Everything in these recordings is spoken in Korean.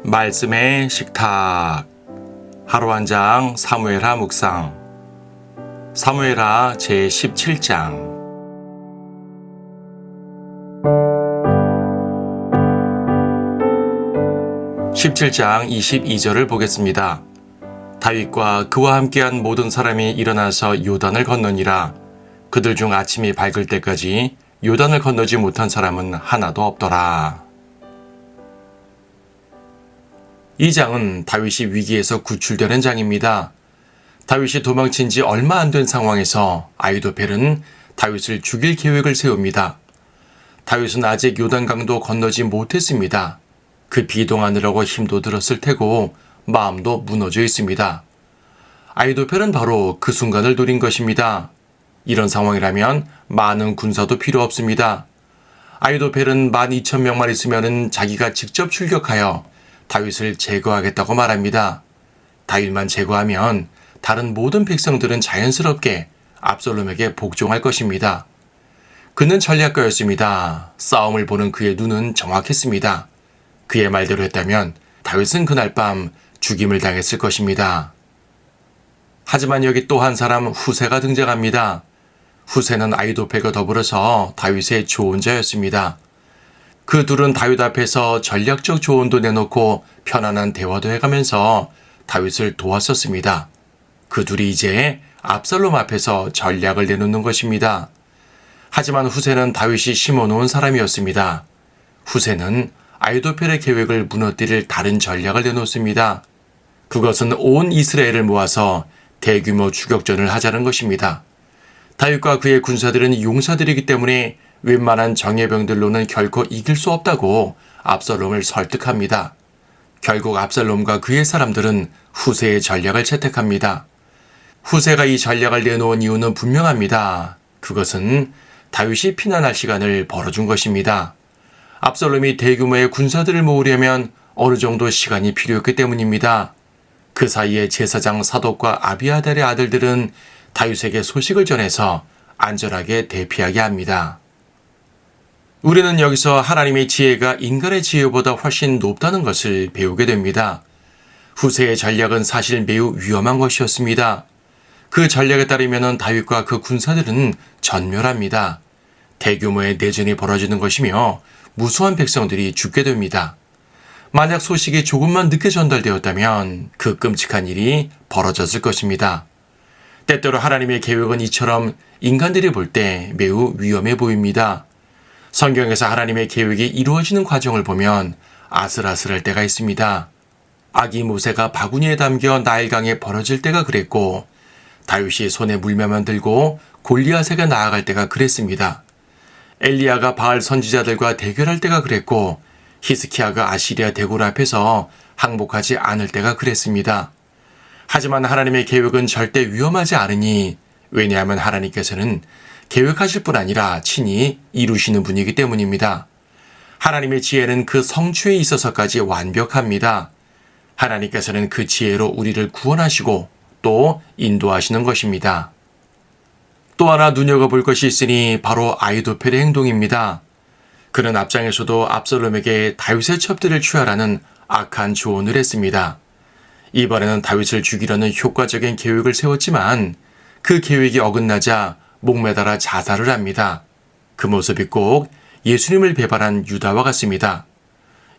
말씀의 식탁. 하루 한 장 사무엘하 묵상. 사무엘하 제17장. 17장 22절을 보겠습니다. 다윗과 그와 함께한 모든 사람이 일어나서 요단을 건너니라. 그들 중 아침이 밝을 때까지 요단을 건너지 못한 사람은 하나도 없더라. 이 장은 다윗이 위기에서 구출되는 장입니다. 다윗이 도망친 지 얼마 안 된 상황에서 아히도펠은 다윗을 죽일 계획을 세웁니다. 다윗은 아직 요단강도 건너지 못했습니다. 급히 이동하느라고 힘도 들었을 테고 마음도 무너져 있습니다. 아히도펠은 바로 그 순간을 노린 것입니다. 이런 상황이라면 많은 군사도 필요 없습니다. 아히도펠은 12,000명만 있으면 자기가 직접 출격하여 다윗을 제거하겠다고 말합니다. 다윗만 제거하면 다른 모든 백성들은 자연스럽게 압살롬에게 복종할 것입니다. 그는 전략가였습니다. 싸움을 보는 그의 눈은 정확했습니다. 그의 말대로 했다면 다윗은 그날 밤 죽임을 당했을 것입니다. 하지만 여기 또 한 사람 후세가 등장합니다. 후세는 아히도펠과 더불어서 다윗의 조언자였습니다. 그 둘은 다윗 앞에서 전략적 조언도 내놓고 편안한 대화도 해가면서 다윗을 도왔었습니다. 그 둘이 이제 압살롬 앞에서 전략을 내놓는 것입니다. 하지만 후세는 다윗이 심어놓은 사람이었습니다. 후세는 아히도펠의 계획을 무너뜨릴 다른 전략을 내놓습니다. 그것은 온 이스라엘을 모아서 대규모 추격전을 하자는 것입니다. 다윗과 그의 군사들은 용사들이기 때문에 웬만한 정예병들로는 결코 이길 수 없다고 압살롬을 설득합니다. 결국 압살롬과 그의 사람들은 후세의 전략을 채택합니다. 후세가 이 전략을 내놓은 이유는 분명합니다. 그것은 다윗이 피난할 시간을 벌어준 것입니다. 압살롬이 대규모의 군사들을 모으려면 어느 정도 시간이 필요했기 때문입니다. 그 사이에 제사장 사독과 아비아달의 아들들은 다윗에게 소식을 전해서 안전하게 대피하게 합니다. 우리는 여기서 하나님의 지혜가 인간의 지혜보다 훨씬 높다는 것을 배우게 됩니다. 후세의 전략은 사실 매우 위험한 것이었습니다. 그 전략에 따르면 다윗과 그 군사들은 전멸합니다. 대규모의 내전이 벌어지는 것이며 무수한 백성들이 죽게 됩니다. 만약 소식이 조금만 늦게 전달되었다면 그 끔찍한 일이 벌어졌을 것입니다. 때때로 하나님의 계획은 이처럼 인간들이 볼 때 매우 위험해 보입니다. 성경에서 하나님의 계획이 이루어지는 과정을 보면 아슬아슬할 때가 있습니다. 아기 모세가 바구니에 담겨 나일강에 버려질 때가 그랬고, 다윗이 손에 물매만 들고 골리앗에게 나아갈 때가 그랬습니다. 엘리야가 바알 선지자들과 대결할 때가 그랬고, 히스키야가 아시리아 대궐 앞에서 항복하지 않을 때가 그랬습니다. 하지만 하나님의 계획은 절대 위험하지 않으니, 왜냐하면 하나님께서는 계획하실 뿐 아니라 친히 이루시는 분이기 때문입니다. 하나님의 지혜는 그 성취에 있어서까지 완벽합니다. 하나님께서는 그 지혜로 우리를 구원하시고 또 인도하시는 것입니다. 또 하나 눈여겨볼 것이 있으니 바로 아히도펠의 행동입니다. 그는 앞장에서도 압살롬에게 다윗의 첩들을 취하라는 악한 조언을 했습니다. 이번에는 다윗을 죽이려는 효과적인 계획을 세웠지만 그 계획이 어긋나자 목매달아 자살을 합니다. 그 모습이 꼭 예수님을 배반한 유다와 같습니다.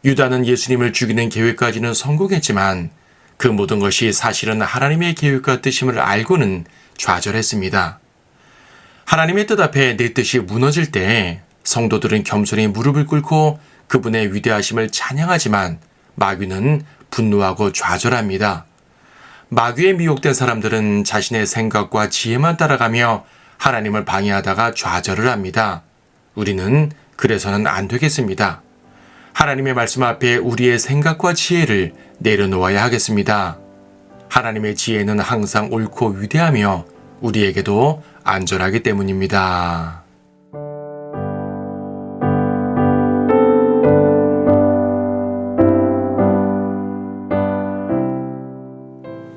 유다는 예수님을 죽이는 계획까지는 성공했지만 그 모든 것이 사실은 하나님의 계획과 뜻임을 알고는 좌절했습니다. 하나님의 뜻 앞에 내 뜻이 무너질 때 성도들은 겸손히 무릎을 꿇고 그분의 위대하심을 찬양하지만 마귀는 분노하고 좌절합니다. 마귀에 미혹된 사람들은 자신의 생각과 지혜만 따라가며 하나님을 방해하다가 좌절을 합니다. 우리는 그래서는 안 되겠습니다. 하나님의 말씀 앞에 우리의 생각과 지혜를 내려놓아야 하겠습니다. 하나님의 지혜는 항상 옳고 위대하며 우리에게도 안전하기 때문입니다.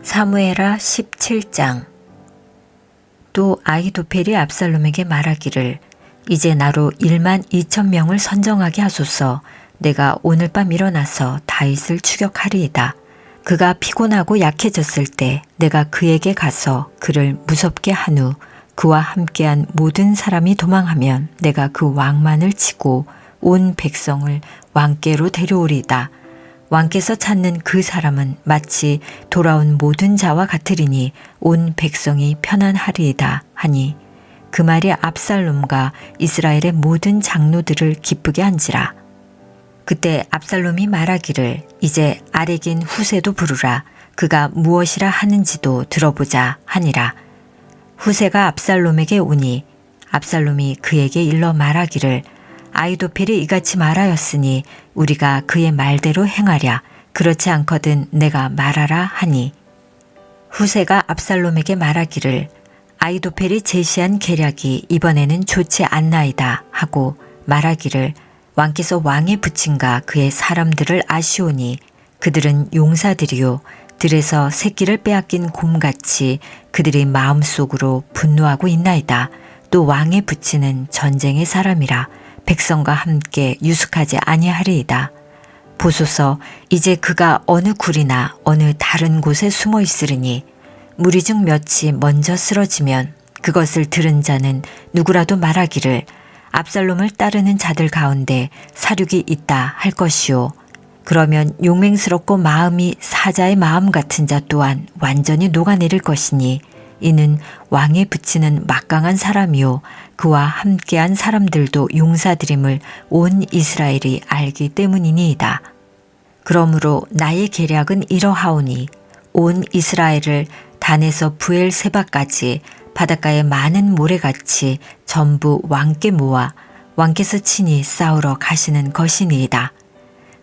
사무엘하 17장. 또 아히도펠이 압살롬에게 말하기를 이제 나로 12,000명을 선정하게 하소서. 내가 오늘 밤 일어나서 다윗을 추격하리이다. 그가 피곤하고 약해졌을 때 내가 그에게 가서 그를 무섭게 한 후 그와 함께한 모든 사람이 도망하면 내가 그 왕만을 치고 온 백성을 왕께로 데려오리이다. 왕께서 찾는 그 사람은 마치 돌아온 모든 자와 같으리니 온 백성이 편안하리이다 하니 그 말이 압살롬과 이스라엘의 모든 장로들을 기쁘게 한지라. 그때 압살롬이 말하기를 이제 아렉인 후세도 부르라. 그가 무엇이라 하는지도 들어보자 하니라. 후세가 압살롬에게 오니 압살롬이 그에게 일러 말하기를 아히도펠이 이같이 말하였으니 우리가 그의 말대로 행하랴. 그렇지 않거든 내가 말하라 하니 후세가 압살롬에게 말하기를 아히도펠이 제시한 계략이 이번에는 좋지 않나이다 하고 말하기를 왕께서 왕에 붙인가 그의 사람들을 아시오니 그들은 용사들이요 들에서 새끼를 빼앗긴 곰같이 그들이 마음속으로 분노하고 있나이다. 또 왕에 붙이는 전쟁의 사람이라 백성과 함께 유숙하지 아니하리이다. 보소서 이제 그가 어느 굴이나 어느 다른 곳에 숨어 있으리니 무리 중 몇이 먼저 쓰러지면 그것을 들은 자는 누구라도 말하기를 압살롬을 따르는 자들 가운데 사륙이 있다 할 것이요. 그러면 용맹스럽고 마음이 사자의 마음 같은 자 또한 완전히 녹아내릴 것이니 이는 왕에 붙이는 막강한 사람이요 그와 함께한 사람들도 용사들임을 온 이스라엘이 알기 때문이니이다. 그러므로 나의 계략은 이러하오니 온 이스라엘을 단에서 부엘세바까지 바닷가의 많은 모래같이 전부 왕께 모아 왕께서 친히 싸우러 가시는 것이니이다.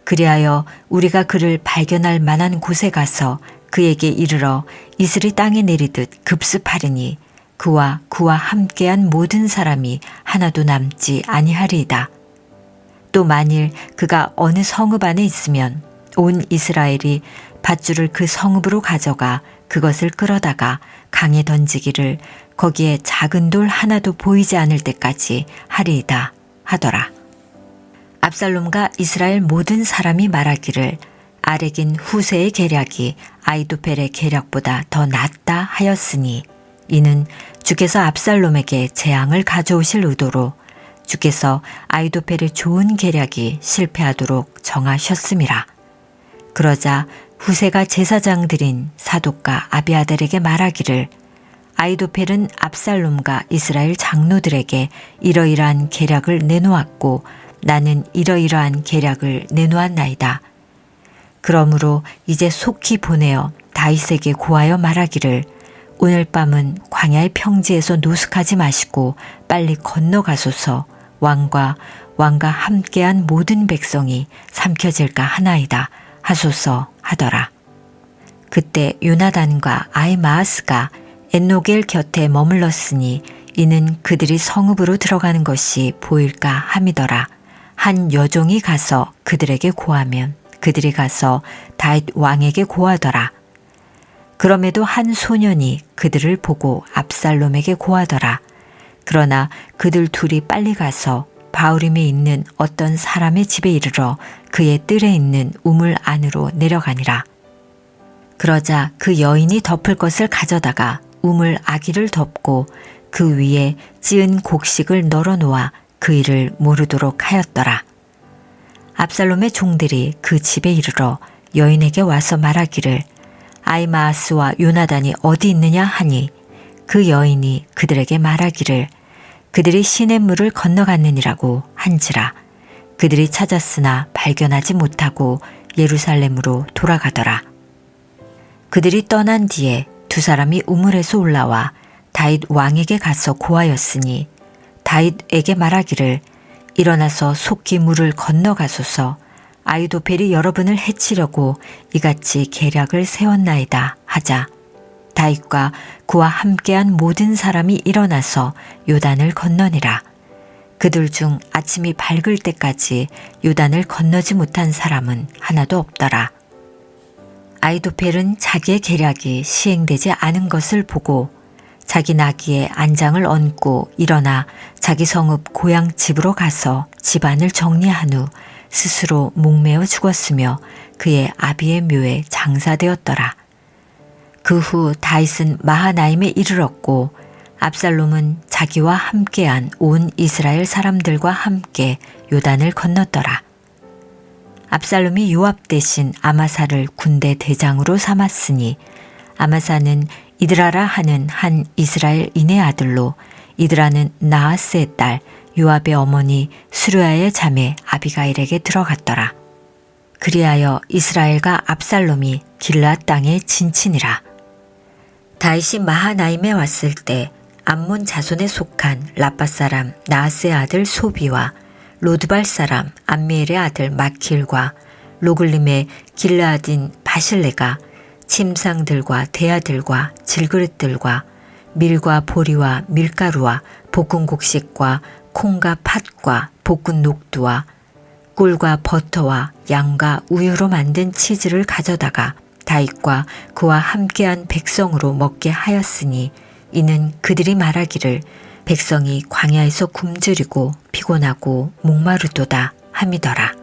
그리하여 우리가 그를 발견할 만한 곳에 가서 그에게 이르러 이슬이 땅에 내리듯 급습하리니 그와 함께한 모든 사람이 하나도 남지 아니하리이다. 또 만일 그가 어느 성읍 안에 있으면 온 이스라엘이 밧줄을 그 성읍으로 가져가 그것을 끌어다가 강에 던지기를 거기에 작은 돌 하나도 보이지 않을 때까지 하리이다 하더라. 압살롬과 이스라엘 모든 사람이 말하기를 아렉인 후세의 계략이 아히도펠의 계략보다 더 낫다 하였으니 이는 주께서 압살롬에게 재앙을 가져오실 의도로 주께서 아히도펠의 좋은 계략이 실패하도록 정하셨음이라. 그러자 후세가 제사장들인 사독과 아비아달에게 말하기를 아히도펠은 압살롬과 이스라엘 장로들에게 이러이러한 계략을 내놓았고 나는 이러이러한 계략을 내놓았나이다. 그러므로 이제 속히 보내어 다윗에게 고하여 말하기를 오늘 밤은 광야의 평지에서 노숙하지 마시고 빨리 건너가소서. 왕과 함께한 모든 백성이 삼켜질까 하나이다 하소서 하더라. 그때 요나단과 아히마아스가 엔노겔 곁에 머물렀으니 이는 그들이 성읍으로 들어가는 것이 보일까 함이더라. 한 여종이 가서 그들에게 고하면 그들이 가서 다윗 왕에게 고하더라. 그럼에도 한 소년이 그들을 보고 압살롬에게 고하더라. 그러나 그들 둘이 빨리 가서 바후림에 있는 어떤 사람의 집에 이르러 그의 뜰에 있는 우물 안으로 내려가니라. 그러자 그 여인이 덮을 것을 가져다가 우물 아기를 덮고 그 위에 찌은 곡식을 널어 놓아 그 일을 모르도록 하였더라. 압살롬의 종들이 그 집에 이르러 여인에게 와서 말하기를 아히마아스와 요나단이 어디 있느냐 하니 그 여인이 그들에게 말하기를 그들이 시냇물을 건너갔느니라고 한지라. 그들이 찾았으나 발견하지 못하고 예루살렘으로 돌아가더라. 그들이 떠난 뒤에 두 사람이 우물에서 올라와 다윗 왕에게 가서 고하였으니 다윗에게 말하기를 일어나서 속히 물을 건너가소서. 아히도펠이 여러분을 해치려고 이같이 계략을 세웠나이다 하자 다윗과 그와 함께한 모든 사람이 일어나서 요단을 건너니라. 그들 중 아침이 밝을 때까지 요단을 건너지 못한 사람은 하나도 없더라. 아히도펠은 자기의 계략이 시행되지 않은 것을 보고 자기 나귀에 안장을 얹고 일어나 자기 성읍 고향 집으로 가서 집안을 정리한 후 스스로 목매어 죽었으며 그의 아비의 묘에 장사되었더라. 그 후 다윗은 마하나임에 이르렀고 압살롬은 자기와 함께한 온 이스라엘 사람들과 함께 요단을 건넜더라. 압살롬이 요압 대신 아마사를 군대 대장으로 삼았으니 아마사는 이드라라 하는 한 이스라엘인의 아들로 이드라는 나하스의 딸 요압의 어머니 수르야의 자매 아비가일에게 들어갔더라. 그리하여 이스라엘과 압살롬이 길앗 땅에 진친이라. 다윗이 마하나임에 왔을 때 암몬 자손에 속한 라빠 사람 나하스의 아들 소비와 로드발 사람 암미엘의 아들 마킬과 로글림의 길르앗인 바실레가 침상들과 대야들과 질그릇들과 밀과 보리와 밀가루와 볶은 곡식과 콩과 팥과 볶은 녹두와 꿀과 버터와 양과 우유로 만든 치즈를 가져다가 다윗과 그와 함께한 백성으로 먹게 하였으니 이는 그들이 말하기를 백성이 광야에서 굶주리고 피곤하고 목마르도다 함이더라.